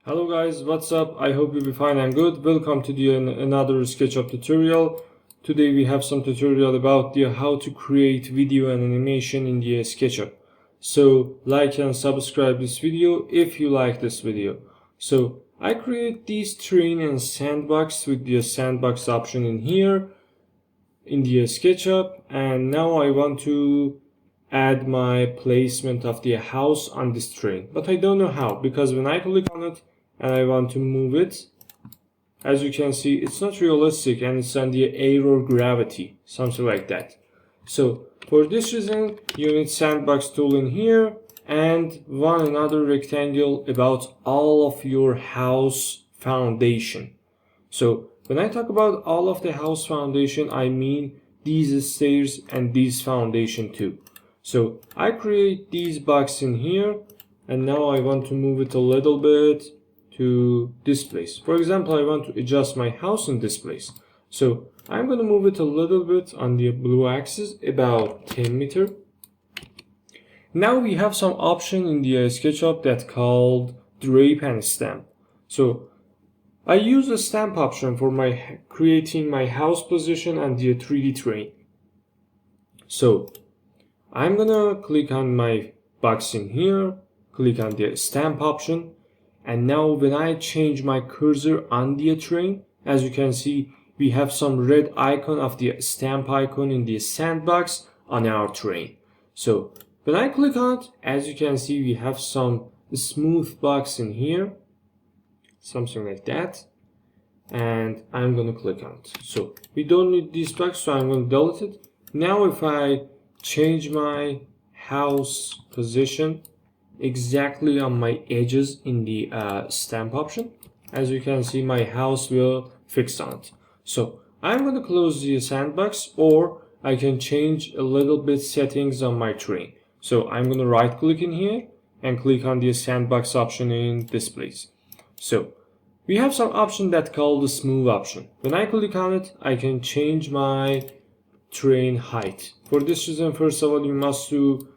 Hello guys, what's up? I hope you'll be fine and good. Welcome to another SketchUp tutorial. Today we have some tutorial about how to create video and animation in the SketchUp. So like and subscribe this video if you like this video. So I create this terrain and sandbox with the sandbox option in here in the SketchUp, and now I want to add my placement of the house on this terrain, but I don't know how, because when I click on it and I want to move it, as you can see, it's not realistic and it's on the error gravity, something like that. So for this reason, you need sandbox tool in here and another rectangle about all of your house foundation. So when I talk about all of the house foundation, I mean these stairs and these foundation too. So I create these box in here, and now I want to move it a little bit to this place. For example, I want to adjust my house in this place. So I'm going to move it a little bit on the blue axis, about 10 meters. Now we have some option in the SketchUp that's called drape and stamp. So I use the stamp option for creating my house position and the 3D terrain. So I'm gonna click on my box in here, click on the stamp option, and now when I change my cursor on the terrain, as you can see, we have some red icon of the stamp icon in the sandbox on our terrain. So when I click on it, as you can see, we have some smooth box in here, something like that, and I'm gonna click on it. So we don't need this box, so I'm gonna delete it. Now if I change my house position exactly on my edges in the stamp option, as you can see, my house will fix on it. So I'm going to close the sandbox, or I can change a little bit settings on my terrain. So I'm going to right click in here and click on the sandbox option in this place. So we have some option that called the Smoove option. When I click on it, I can change my terrain height. For this reason, first of all, you must do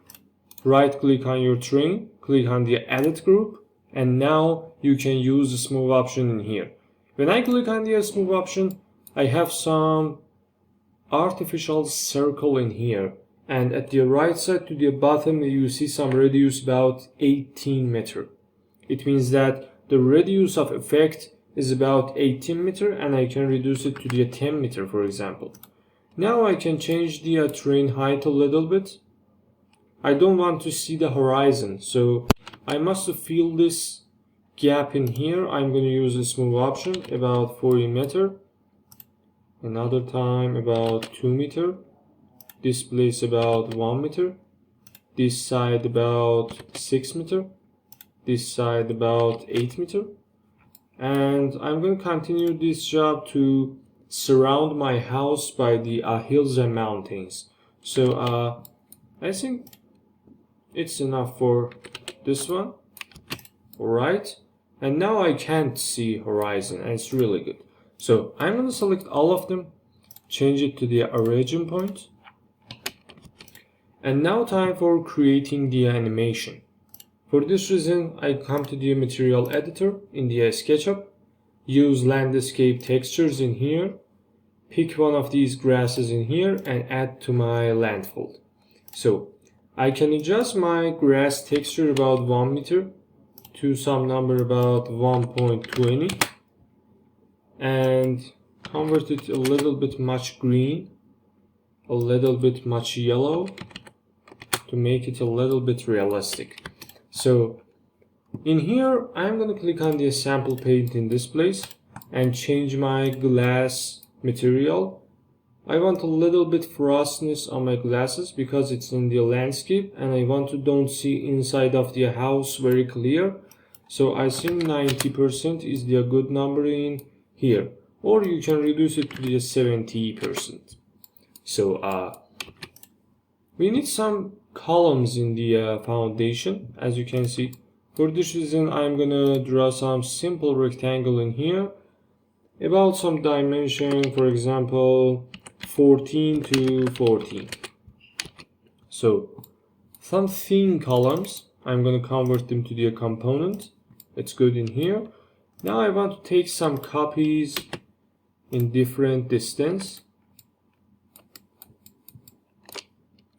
right click on your terrain, click on the edit group, and now you can use the Smoove option in here. When I click on the Smoove option, I have some artificial circle in here, and at the right side to the bottom you see some radius about 18 meters. It means that the radius of effect is about 18 meters, and I can reduce it to the 10 meters, for example. Now I can change the terrain height a little bit. I don't want to see the horizon, so I must fill this gap in here. I'm going to use the Smoove option about 40 meters. Another time about 2 meters. This place about 1 meter. This side about 6 meters. This side about 8 meters. And I'm going to continue this job to surround my house by the hills and mountains. So I think it's enough for this one. Alright, and now I can't see horizon, and it's really good. So I'm going to select all of them, change it to the origin point, and now time for creating the animation. For this reason, I come to the material editor in the SketchUp, use landscape textures in here, pick one of these grasses in here and add to my landfold. So I can adjust my grass texture about 1 meter to some number about 1.20 and convert it a little bit much green, a little bit much yellow to make it a little bit realistic. So in here, I'm going to click on the sample paint in this place and change my glass material. I want a little bit frostiness on my glasses because it's in the landscape and I want to don't see inside of the house very clear. So I think 90% is the good number in here, or you can reduce it to the 70%. So we need some columns in the foundation, as you can see. For this reason, I'm gonna draw some simple rectangle in here about some dimension, for example 14 to 14. So some thin columns, I'm going to convert them to the component. It's good in here. Now I want to take some copies in different distance.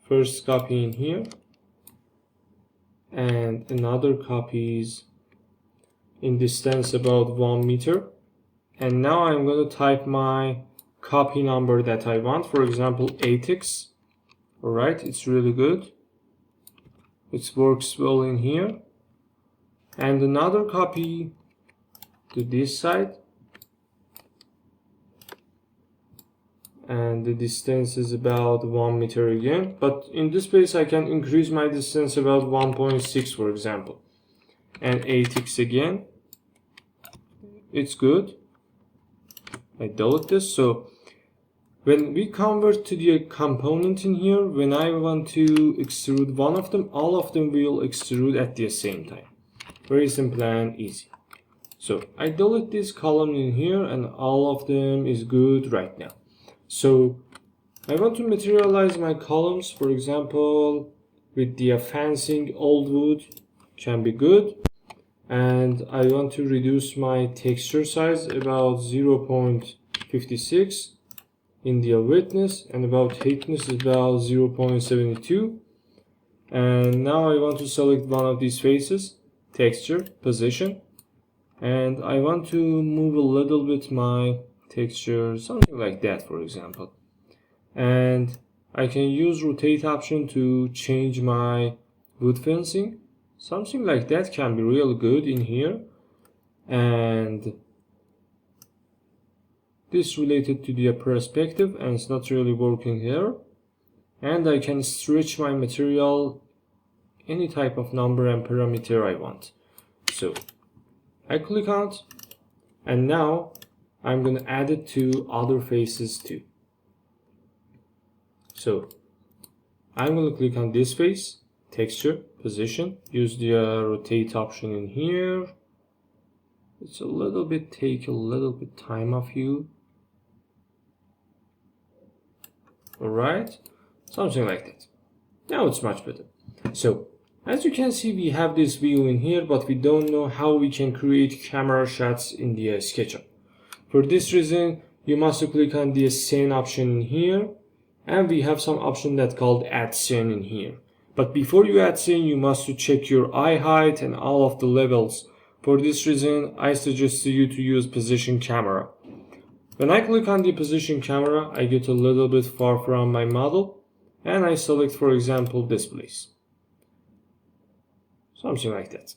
First copy in here, and another copies in distance about 1 meter. And now I'm going to type my copy number that I want, for example 8x. Alright, it's really good. It works well in here. And another copy to this side. And the distance is about 1 meter again. But in this case I can increase my distance about 1.6 for example. And 8x again. It's good. I delete this. So when we convert to the component in here, when I want to extrude one of them, all of them will extrude at the same time. Very simple and easy. So I delete this column in here and all of them is good right now. So I want to materialize my columns, for example, with the fencing old wood can be good. And I want to reduce my texture size about 0.56 in the widthness, and about thickness is about 0.72. And now I want to select one of these faces, texture, position, and I want to move a little bit my texture, something like that for example. And I can use rotate option to change my wood fencing. Something like that can be really good in here. And this related to the perspective and it's not really working here. And I can stretch my material any type of number and parameter I want. So I click on it, and now I'm going to add it to other faces too. So I'm going to click on this face, texture, position, use the rotate option in here. It's a little bit, take a little bit time of you. Alright, something like that. Now it's much better. So as you can see, we have this view in here, but we don't know how we can create camera shots in the SketchUp. For this reason, you must click on the scene option in here, and we have some option that called add scene in here. But before you add scene, you must check your eye height and all of the levels. For this reason, I suggest you to use position camera. When I click on the position camera, I get a little bit far from my model, and I select, for example, this place. Something like that.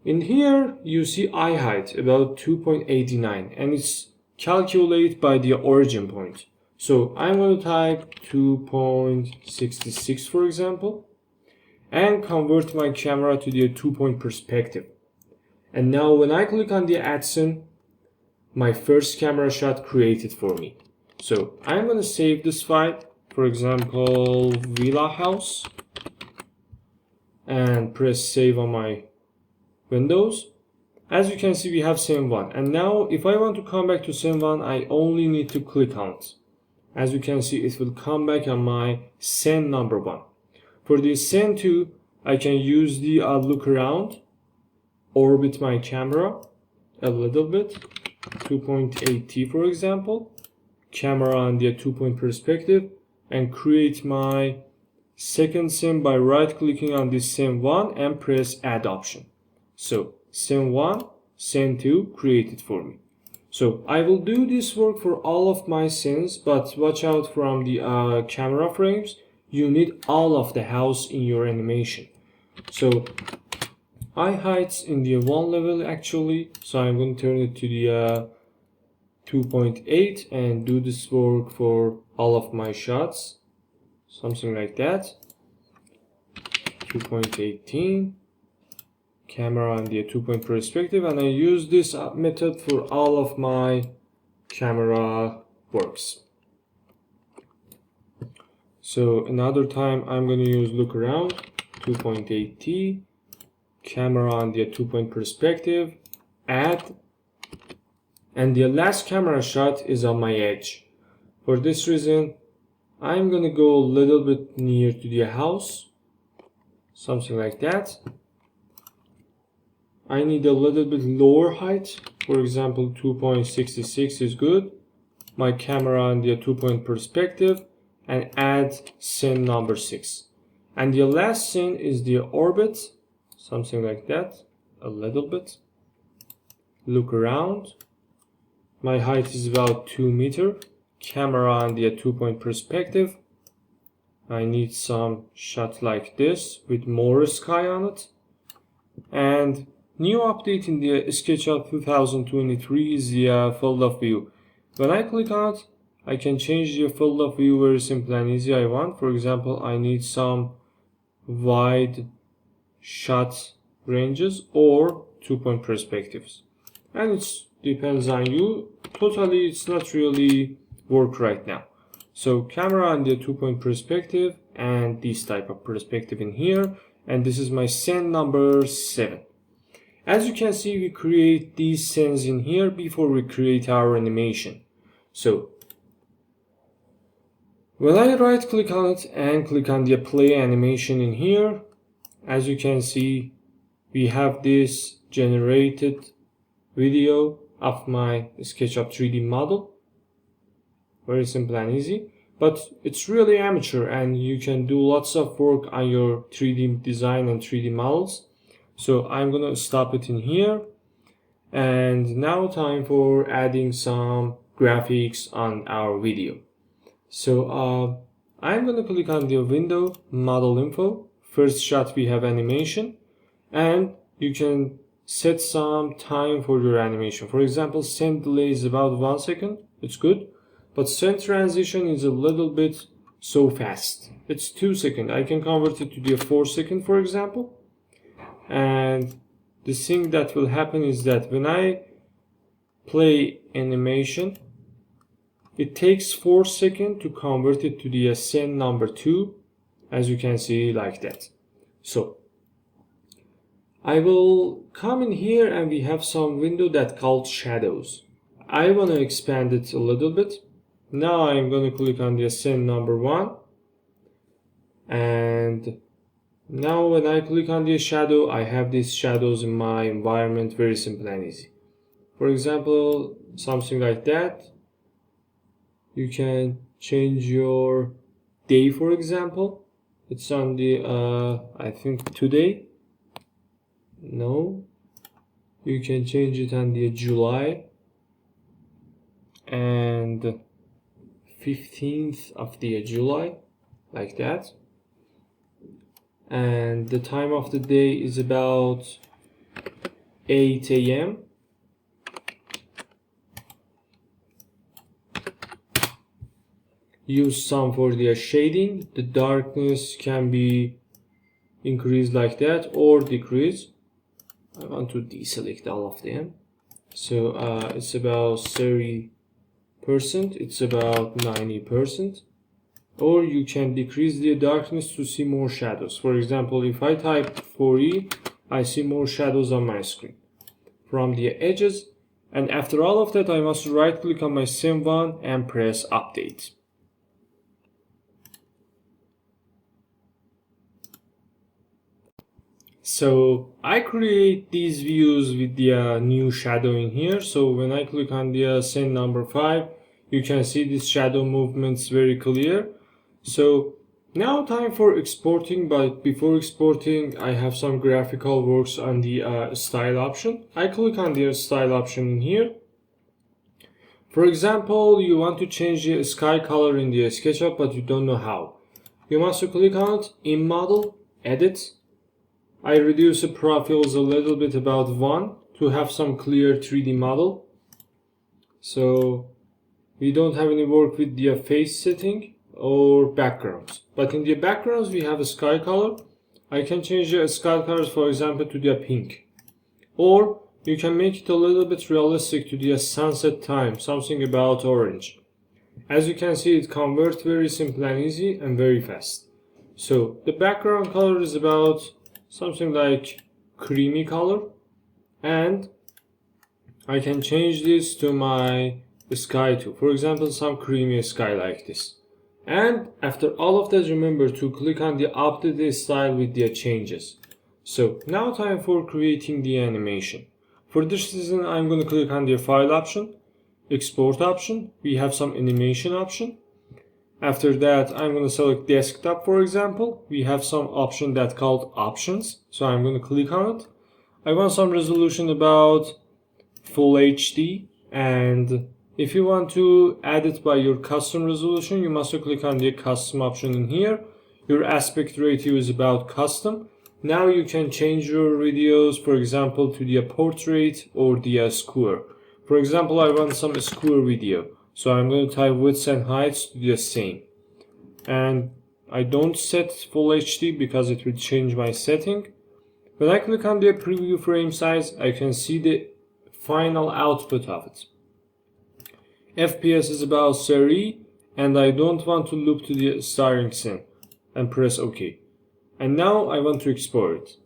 In here, you see eye height about 2.89, and it's calculated by the origin point. So I'm going to type 2.66 for example, and convert my camera to the 2-point perspective. And now when I click on the add scene, my first camera shot created for me. So I'm going to save this file, for example, Villa House, and press save on my Windows. As you can see, we have scene 1. And now if I want to come back to scene 1, I only need to click on it. As you can see, it will come back on my scene number 1. For the scene 2, I can use the look around, orbit my camera a little bit, 2.8T for example, camera on the 2-point perspective, and create my second scene by right clicking on this scene 1 and press add option. So scene 1, scene 2 created for me. So I will do this work for all of my scenes, but watch out from the camera frames. You need all of the house in your animation. So eye heights in the 1 level actually, so I'm going to turn it to the 2.8 and do this work for all of my shots. Something like that. 2.18, camera on the 2-point perspective, and I use this method for all of my camera works. So another time I'm going to use look around, 2.8T, camera on the 2-point perspective, add, and the last camera shot is on my edge. For this reason, I'm going to go a little bit near to the house, something like that. I need a little bit lower height. For example, 2.66 is good. My camera on the 2-point perspective, and add scene number 6. And the last scene is the orbit, something like that, a little bit. Look around. My height is about 2 meters. Camera on the 2-point perspective. I need some shot like this with more sky on it. And new update in the SketchUp 2023 is the field of view. When I click on it, I can change the field of view very simple and easy I want. For example, I need some wide shot ranges or 2-point perspectives. And it depends on you. Totally, it's not really work right now. So camera on the 2-point perspective and this type of perspective in here. And this is my scene number 7. As you can see, we create these scenes in here before we create our animation. So when I right click on it and click on the play animation in here, as you can see, we have this generated video of my SketchUp 3D model. Very simple and easy, but it's really amateur and you can do lots of work on your 3D design and 3D models. So I'm gonna stop it in here, and now time for adding some graphics on our video. So I'm gonna click on the window, model info. First shot we have animation, and you can set some time for your animation. For example, scene delay is about 1 second, it's good. But scene transition is a little bit so fast. It's 2 seconds. I can convert it to the 4 seconds, for example. And the thing that will happen is that when I play animation, it takes 4 seconds to convert it to the scene number 2, as you can see like that. So I will come in here and we have some window that called shadows. I want to expand it a little bit. Now I'm going to click on the scene number 1, and now when I click on the shadow, I have these shadows in my environment, very simple and easy. For example, something like that. You can change your day, for example. It's on the, I think today. No. You can change it on the July. And 15th of the July, like that. And the time of the day is about 8 a.m. Use some for the shading. The darkness can be increased like that or decreased. I want to deselect all of them. So it's about 30%, it's about 90%. Or you can decrease the darkness to see more shadows. For example, if I type 40, I see more shadows on my screen from the edges. And after all of that, I must right click on my scene 1 and press update. So I create these views with the new shadow in here. So when I click on the scene number 5, you can see this shadow movements very clear. So now time for exporting, but before exporting I have some graphical works on the style option. I click on the style option in here. For example, you want to change the sky color in the SketchUp, but you don't know how. You must click on it, in model, edit. I reduce the profiles a little bit, about 1, to have some clear 3D model. So we don't have any work with the face setting or backgrounds. But in the backgrounds we have a sky color. I can change the sky colors, for example, to the pink. Or you can make it a little bit realistic to the sunset time, something about orange. As you can see, it converts very simple and easy and very fast. So the background color is about something like creamy color, and I can change this to my sky too. For example, some creamy sky like this. And after all of that, remember to click on the update style with the changes. So now time for creating the animation. For this reason, I'm going to click on the file option, export option. We have some animation option. After that, I'm going to select desktop, for example. We have some option that called options. So I'm going to click on it. I want some resolution about full HD, and if you want to add it by your custom resolution, you must click on the custom option in here. Your aspect ratio is about custom. Now you can change your videos, for example, to the portrait or the square. For example, I want some square video, so I'm going to type width and heights to the same. And I don't set full HD because it will change my setting. When I click on the preview frame size, I can see the final output of it. FPS is about 30, and I don't want to loop to the starting scene, and press OK. And now I want to export it.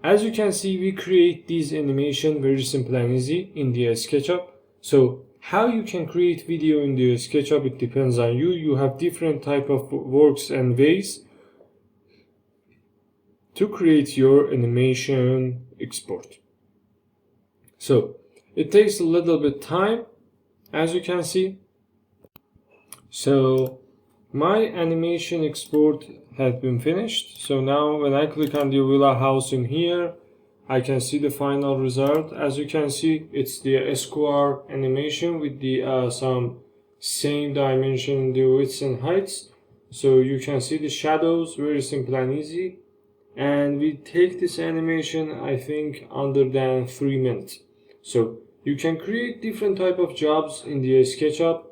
As you can see, we create these animation very simple and easy in the SketchUp. So how you can create video in the SketchUp, it depends on you. You have different type of works and ways to create your animation export. So it takes a little bit time, as you can see. So my animation export has been finished. So now when I click on the villa house in here, I can see the final result. As you can see, it's the square animation with the some same dimension in the widths and heights. So you can see the shadows, very simple and easy. And we take this animation, I think, under than 3 minutes. So you can create different type of jobs in the SketchUp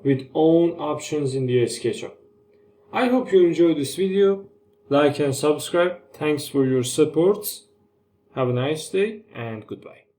with own options in the SketchUp. I hope you enjoyed this video. Like and subscribe. Thanks for your support. Have a nice day and goodbye.